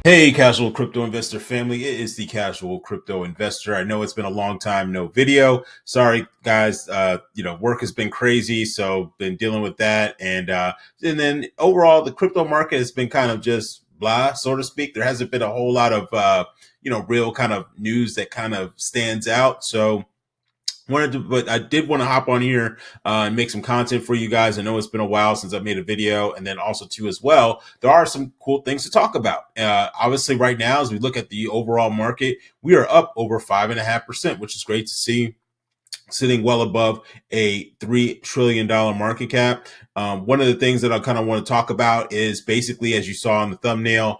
Hey, casual crypto investor family. It is the casual crypto investor. I know it's been a long time, no video. Sorry, guys. Work has been crazy, so been dealing with that. And then overall, the crypto market has been kind of just blah, so to speak. There hasn't been a whole lot of, real kind of news that kind of stands out. So, but I did want to hop on here and make some content for you guys. I know it's been a while since I made a video, and then also too as well, there are some cool things to talk about. Obviously, right now, as we look at the overall market, we are up over 5.5%, which is great to see. Sitting well above a $3 trillion market cap. One of the things that I kind of want to talk about is basically, as you saw in the thumbnail,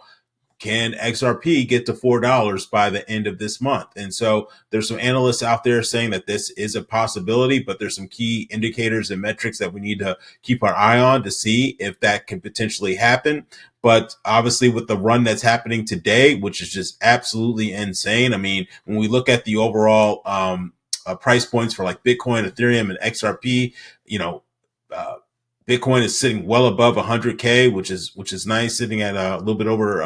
can XRP get to $4 by the end of this month? And so there's some analysts out there saying that this is a possibility, but there's some key indicators and metrics that we need to keep our eye on to see if that can potentially happen. But obviously, with the run that's happening today, which is just absolutely insane. I mean, when we look at the overall price points for like Bitcoin, Ethereum, and XRP, you know, uh, Bitcoin is sitting well above 100K, which is nice, sitting at a little bit over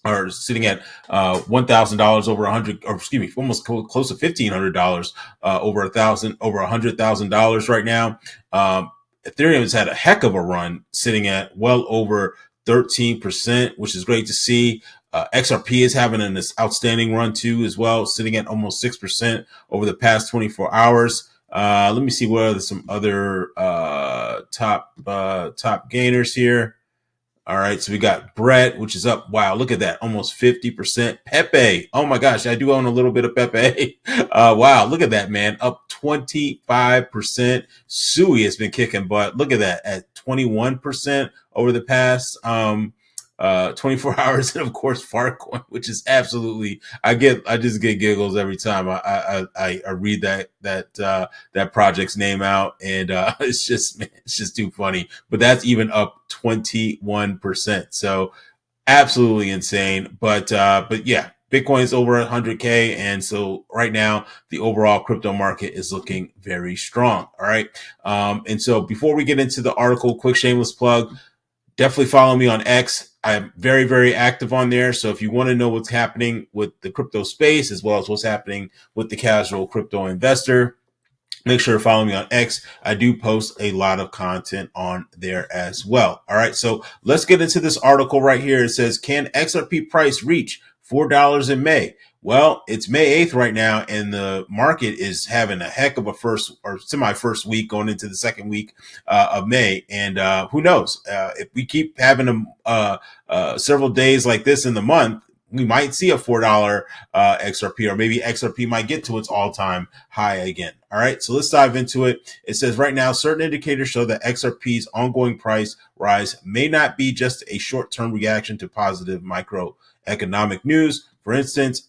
or sitting at $1,000 over 100, or excuse me, almost close to $1,500 over $100,000 right now. Ethereum has had a heck of a run, sitting at well over 13%, which is great to see. XRP is having an outstanding run too, as well, sitting at almost 6% over the past 24 hours. Let me see what are some other top gainers here. All right, so we got Brett, which is up. Wow, look at that, almost 50%. Pepe, oh my gosh, I do own a little bit of Pepe. Wow, look at that, man, up 25%. Sui has been kicking butt. Look at that, at 21% over the past 24 hours. And of course, Farcoin, which is absolutely, I just get giggles every time I read that project's name out, and it's just too funny. But that's even up 21%. So absolutely insane. But yeah, Bitcoin is over 100K. And so right now, the overall crypto market is looking very strong. All right. And so before we get into the article, quick shameless plug, definitely follow me on X. I'm very, very active on there. So if you want to know what's happening with the crypto space, as well as what's happening with the casual crypto investor, make sure to follow me on X. I do post a lot of content on there as well. All right. So let's get into this article right here. It says, can XRP price reach $4 in May? Well, it's May 8th right now, and the market is having a heck of a first or semi-first week going into the second week of May. And who knows? If we keep having several days like this in the month, we might see a $4 XRP, or maybe XRP might get to its all-time high again. All right, so let's dive into it. It says right now, certain indicators show that XRP's ongoing price rise may not be just a short-term reaction to positive microeconomic news. For instance,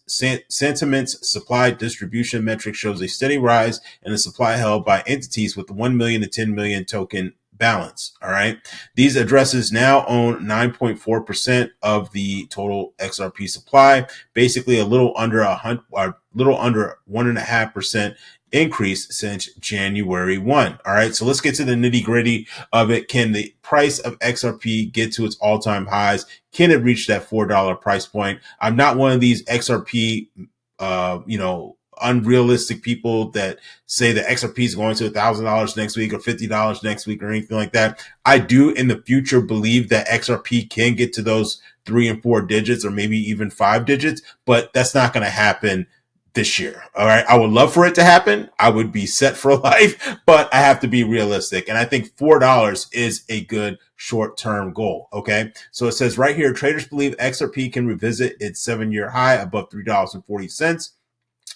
Sentiment's supply distribution metric shows a steady rise in the supply held by entities with the 1 million to 10 million token balance. All right. These addresses now own 9.4% of the total XRP supply, basically a little under 1.5% increase since January 1. All right. So let's get to the nitty gritty of it. Can the price of XRP get to its all time highs? Can it reach that $4 price point? I'm not one of these XRP, unrealistic people that say that XRP is going to $1,000 next week or $50 next week or anything like that. I do in the future believe that XRP can get to those 3 and 4 digits, or maybe even 5 digits, but that's not going to happen this year. All right. I would love for it to happen. I would be set for life, but I have to be realistic. And I think $4 is a good short-term goal. Okay. So it says right here, traders believe XRP can revisit its 7-year high above $3.40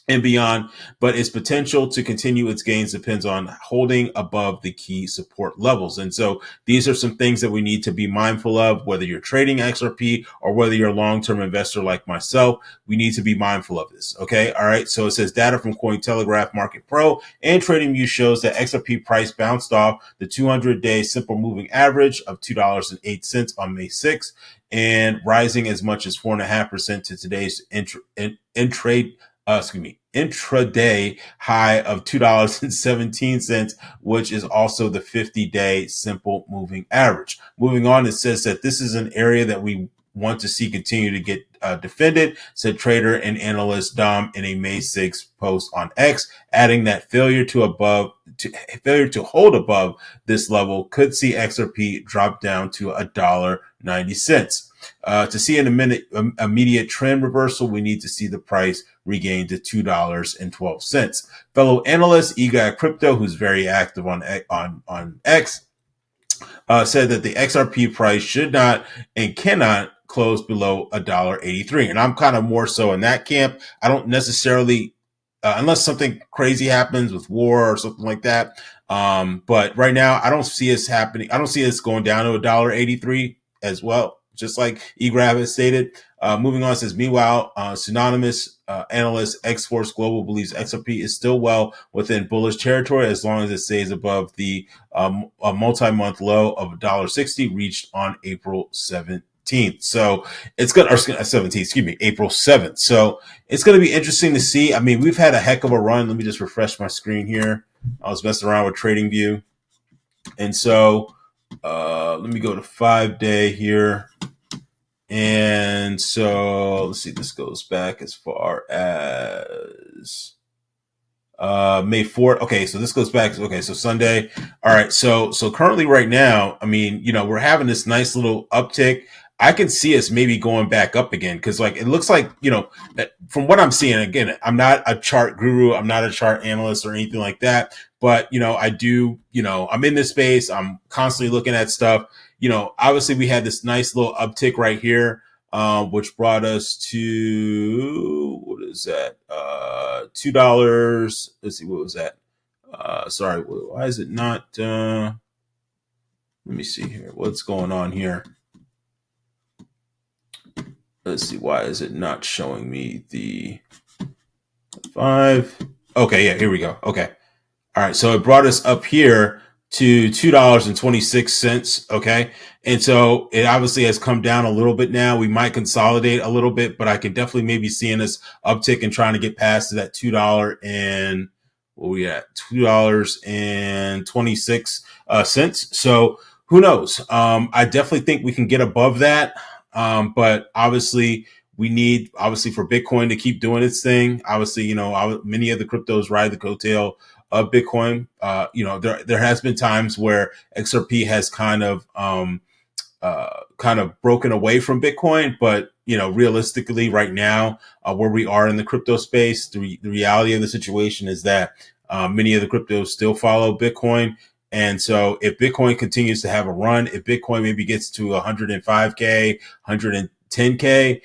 and beyond, but its potential to continue its gains depends on holding above the key support levels. And so these are some things that we need to be mindful of, whether you're trading XRP or whether you're a long-term investor like myself. We need to be mindful of this. Okay. All right. So it says data from Cointelegraph Market Pro and TradingView shows that XRP price bounced off the 200-day simple moving average of $2.08 on May 6th, and rising as much as 4.5% to today's intraday high of $2.17, which is also the 50-day simple moving average. Moving on, it says that this is an area that we want to see continue to get defended, said trader and analyst Dom in a May 6th post on X, adding that failure to hold above this level could see XRP drop down to $1.90. To see an immediate trend reversal, we need to see the price regain to $2.12. Fellow analyst Eguy Crypto, who's very active on X, said that the XRP price should not and cannot close below $1.83. And I'm kind of more so in that camp. I don't necessarily, unless something crazy happens with war or something like that. But right now, I don't see us happening. I don't see us going down to $1.83 as well, just like eGrab has stated. Moving on, says, meanwhile, synonymous analyst X-Force Global believes XRP is still well within bullish territory as long as it stays above the a multi-month low of $1.60 reached on April 17th. So it's going to, 17th, excuse me, April 7th. So it's going to be interesting to see. I mean, we've had a heck of a run. Let me just refresh my screen here. I was messing around with TradingView. And so let me go to 5-day here. And so let's see, this goes back as far as May 4th. Okay, so this goes back. Okay, so Sunday. All right, so currently right now, I mean, we're having this nice little uptick. I can see us maybe going back up again because, like, it looks like, from what I'm seeing, again, I'm not a chart guru, I'm not a chart analyst or anything like that, but I do, I'm in this space, I'm constantly looking at stuff. Obviously we had this nice little uptick right here, which brought us to, what is that? $2. Let's see, what was that? Sorry, why is it not? Let me see here. What's going on here? Let's see, why is it not showing me the 5? Okay, yeah, here we go. Okay. All right, so it brought us up here to $2.26. Okay. And so it obviously has come down a little bit now. We might consolidate a little bit, but I can definitely maybe seeing this uptick and trying to get past to that $2 and what we at $2.26. So who knows? I definitely think we can get above that. But obviously we need for Bitcoin to keep doing its thing. Obviously, many of the cryptos ride the coattail of Bitcoin. There has been times where XRP has kind of broken away from Bitcoin, but realistically right now, where we are in the crypto space, the reality of the situation is that many of the cryptos still follow Bitcoin. And so if Bitcoin continues to have a run, if Bitcoin maybe gets to 105K, 110K,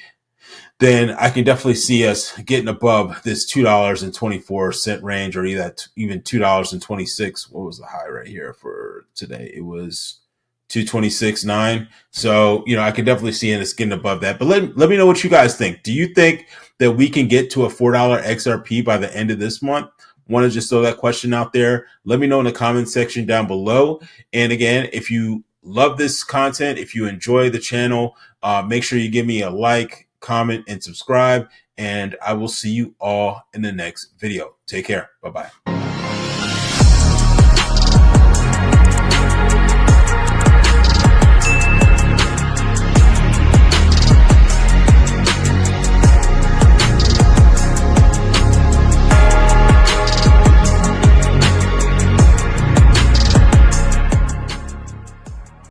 then I can definitely see us getting above this $2.24 range, or even $2.26. What was the high right here for today? It was 226.9. So, I can definitely see us getting above that. But let me know what you guys think. Do you think that we can get to a $4 XRP by the end of this month? Want to just throw that question out there? Let me know in the comment section down below. And again, if you love this content, if you enjoy the channel, make sure you give me a like, comment, and subscribe. And I will see you all in the next video. Take care. Bye-bye.